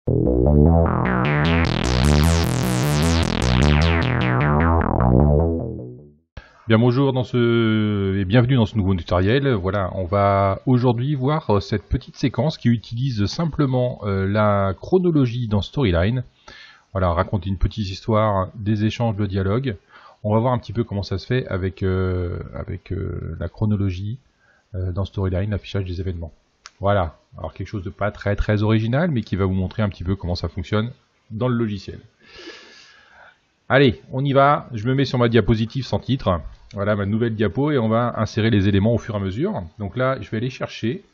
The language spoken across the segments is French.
Bien bonjour et bienvenue dans ce nouveau tutoriel. Voilà, on va aujourd'hui voir cette petite séquence qui utilise simplement la chronologie dans Storyline. Voilà, raconter une petite histoire, des échanges de dialogue. On va voir un petit peu comment ça se fait avec la chronologie dans Storyline, l'affichage des événements. Voilà, alors quelque chose de pas très original, mais qui va vous montrer un petit peu comment ça fonctionne dans le logiciel. Allez, on y va. Je me mets sur ma diapositive sans titre. Voilà ma nouvelle diapo et on va insérer les éléments au fur et à mesure. Donc là, je vais aller chercher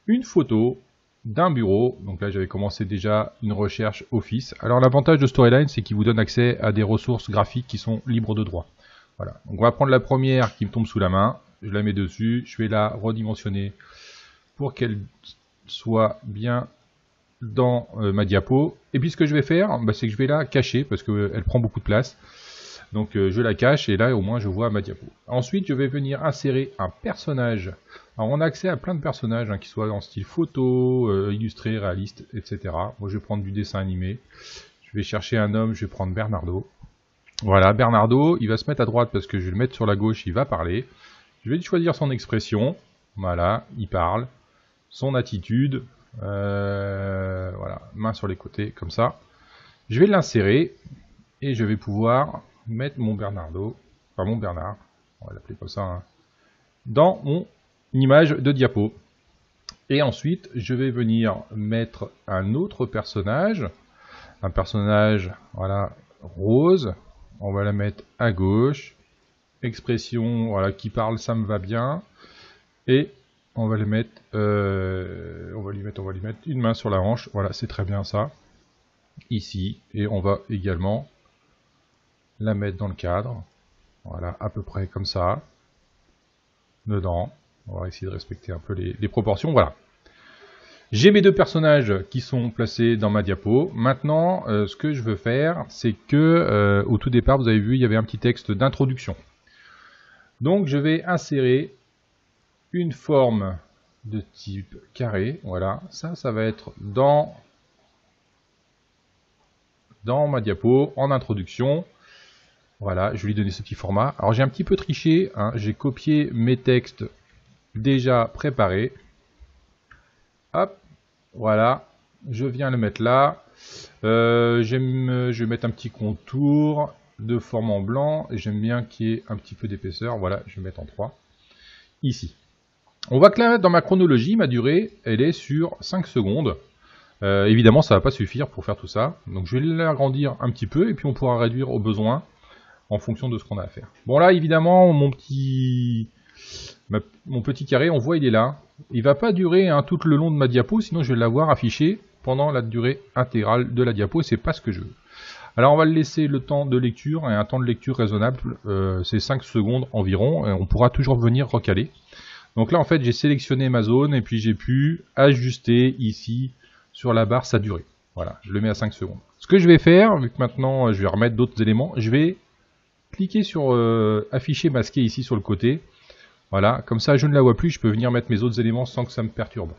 une photo d'un bureau. Donc là, j'avais commencé déjà une recherche Office. Alors l'avantage de Storyline, c'est qu'il vous donne accès à des ressources graphiques qui sont libres de droit. Voilà. Donc on va prendre la première qui me tombe sous la main. Je la mets dessus. Je vais la redimensionner pour qu'elle soit bien dans ma diapo. Et puis ce que je vais faire, c'est que je vais la cacher parce qu'elle prend beaucoup de place. Donc je la cache et là au moins je vois ma diapo. Ensuite je vais venir insérer un personnage. Alors on a accès à plein de personnages qui soient en style photo, illustré, réaliste, etc. Moi je vais prendre du dessin animé. Je vais chercher un homme, je vais prendre Bernardo. Voilà, Bernardo, il va se mettre à droite parce que je vais le mettre sur la gauche, il va parler. Je vais choisir son expression. Voilà, il parle. Son attitude. Voilà, main sur les côtés, comme ça. Je vais l'insérer et je vais pouvoir mettre mon Bernardo, enfin mon Bernard, on va l'appeler comme ça, dans mon image de diapo. Et ensuite, je vais venir mettre un autre personnage, voilà, rose. On va la mettre à gauche. Expression, voilà, qui parle, ça me va bien. Et on va le mettre, on va lui mettre une main sur la hanche. Voilà, c'est très bien ça. Ici, et on va également la mettre dans le cadre. Voilà, à peu près comme ça. Dedans. On va essayer de respecter un peu les proportions. Voilà. J'ai mes deux personnages qui sont placés dans ma diapo. Maintenant, ce que je veux faire, c'est que au tout départ, vous avez vu, il y avait un petit texte d'introduction. Donc, je vais insérer une forme de type carré. Voilà, ça va être dans ma diapo, en introduction. Voilà, je vais lui donner ce petit format. Alors j'ai un petit peu triché, j'ai copié mes textes déjà préparés. Hop, voilà, je viens le mettre là. Je vais mettre un petit contour de forme en blanc. Et j'aime bien qu'il y ait un petit peu d'épaisseur. Voilà, je vais mettre en 3. Ici. On voit que là, dans ma chronologie, ma durée, elle est sur 5 secondes. Évidemment, ça ne va pas suffire pour faire tout ça. Donc je vais l'agrandir un petit peu et puis on pourra réduire au besoin en fonction de ce qu'on a à faire. Bon là, évidemment, mon petit carré, on voit, il est là. Il va pas durer tout le long de ma diapo, sinon je vais l'avoir affiché pendant la durée intégrale de la diapo et c'est pas ce que je veux. Alors on va le laisser le temps de lecture, et un temps de lecture raisonnable, c'est 5 secondes environ, et on pourra toujours venir recaler. Donc là en fait j'ai sélectionné ma zone et puis j'ai pu ajuster ici sur la barre sa durée. Voilà, je le mets à 5 secondes. Ce que je vais faire, vu que maintenant je vais remettre d'autres éléments, je vais cliquer sur afficher masqué ici sur le côté. Voilà, comme ça je ne la vois plus, je peux venir mettre mes autres éléments sans que ça me perturbe.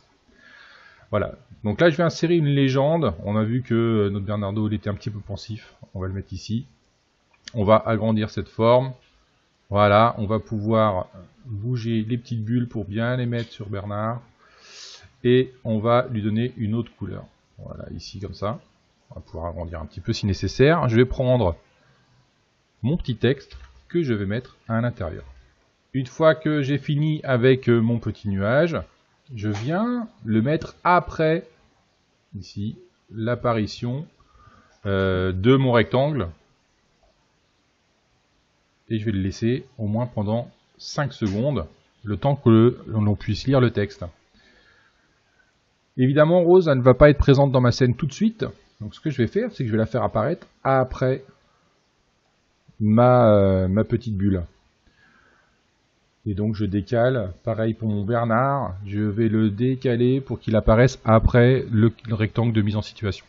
Voilà, donc là je vais insérer une légende. On a vu que notre Bernardo il était un petit peu pensif, on va le mettre ici. On va agrandir cette forme. Voilà, on va pouvoir bouger les petites bulles pour bien les mettre sur Bernard. Et on va lui donner une autre couleur. Voilà, ici comme ça. On va pouvoir agrandir un petit peu si nécessaire. Je vais prendre mon petit texte que je vais mettre à l'intérieur. Une fois que j'ai fini avec mon petit nuage, je viens le mettre après, ici, l'apparition de mon rectangle. Et je vais le laisser au moins pendant 5 secondes, le temps que l'on puisse lire le texte. Évidemment, Rose, elle ne va pas être présente dans ma scène tout de suite. Donc ce que je vais faire, c'est que je vais la faire apparaître après ma petite bulle. Et donc je décale, pareil pour mon Bernard, je vais le décaler pour qu'il apparaisse après le rectangle de mise en situation.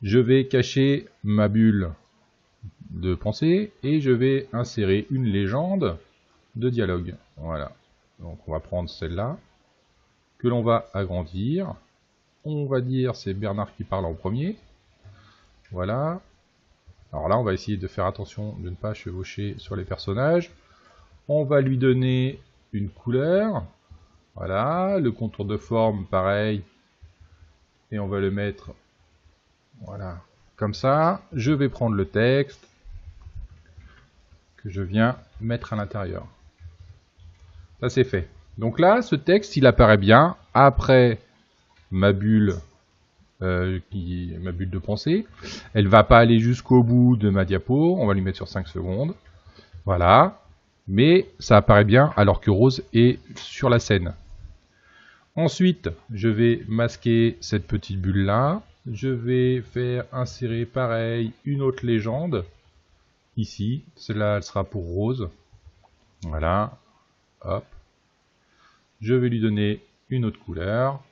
Je vais cacher ma bulle de pensée et je vais insérer une légende de dialogue. Voilà, donc on va prendre celle-là, que l'on va agrandir. on va dire c'est Bernard qui parle en premier. Voilà. Alors là, on va essayer de faire attention de ne pas chevaucher sur les personnages. On va lui donner une couleur. Voilà, le contour de forme, pareil. Et on va le mettre, voilà, comme ça. Je vais prendre le texte que je viens mettre à l'intérieur. Ça, c'est fait. Donc là, ce texte, il apparaît bien après ma bulle, ma bulle de pensée. Elle va pas aller jusqu'au bout de ma diapo. On va lui mettre sur 5 secondes. Voilà. Mais ça apparaît bien alors que Rose est sur la scène. Ensuite, je vais masquer cette petite bulle-là. Je vais faire insérer, pareil, une autre légende. Ici, celle-là, elle sera pour Rose. Voilà. Hop. Je vais lui donner une autre couleur.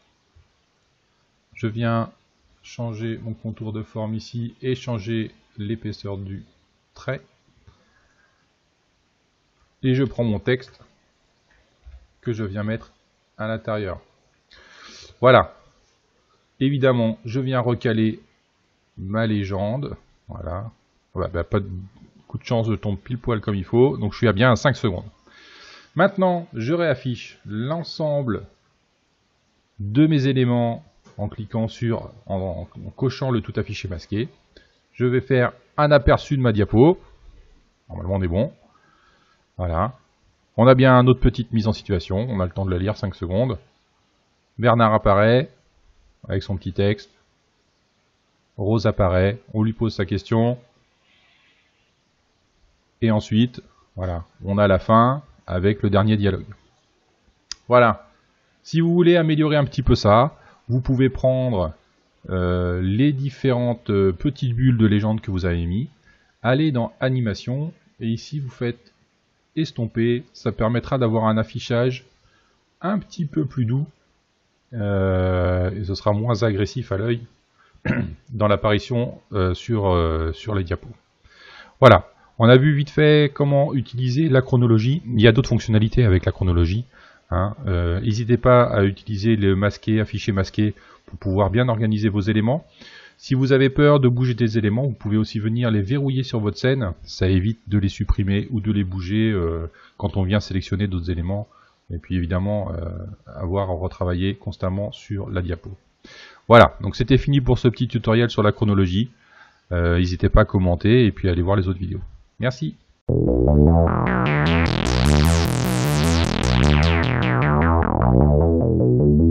Je viens changer mon contour de forme ici et changer l'épaisseur du trait. Et je prends mon texte que je viens mettre à l'intérieur. Voilà. Évidemment, je viens recaler ma légende. Voilà. Voilà, pas de coup de chance, je tombe pile poil comme il faut. Donc je suis à bien à 5 secondes. Maintenant, je réaffiche l'ensemble de mes éléments en cliquant sur, en cochant le tout affiché masqué. Je vais faire un aperçu de ma diapo. Normalement, on est bon. Voilà. On a bien une autre petite mise en situation. On a le temps de la lire, 5 secondes. Bernard apparaît avec son petit texte. Rose apparaît. On lui pose sa question. Et ensuite, voilà, on a la fin avec le dernier dialogue. Voilà. Si vous voulez améliorer un petit peu ça, vous pouvez prendre les différentes petites bulles de légende que vous avez mis, aller dans Animation, et ici vous faites estomper. Ça permettra d'avoir un affichage un petit peu plus doux, et ce sera moins agressif à l'œil dans l'apparition sur les diapos. Voilà. On a vu vite fait comment utiliser la chronologie. Il y a d'autres fonctionnalités avec la chronologie. N'hésitez pas à utiliser le masqué, affiché masqué pour pouvoir bien organiser vos éléments. Si vous avez peur de bouger des éléments, vous pouvez aussi venir les verrouiller sur votre scène. Ça évite de les supprimer ou de les bouger quand on vient sélectionner d'autres éléments. Et puis évidemment, avoir à retravailler constamment sur la diapo. Voilà, donc c'était fini pour ce petit tutoriel sur la chronologie. N'hésitez pas à commenter et puis à aller voir les autres vidéos. Merci.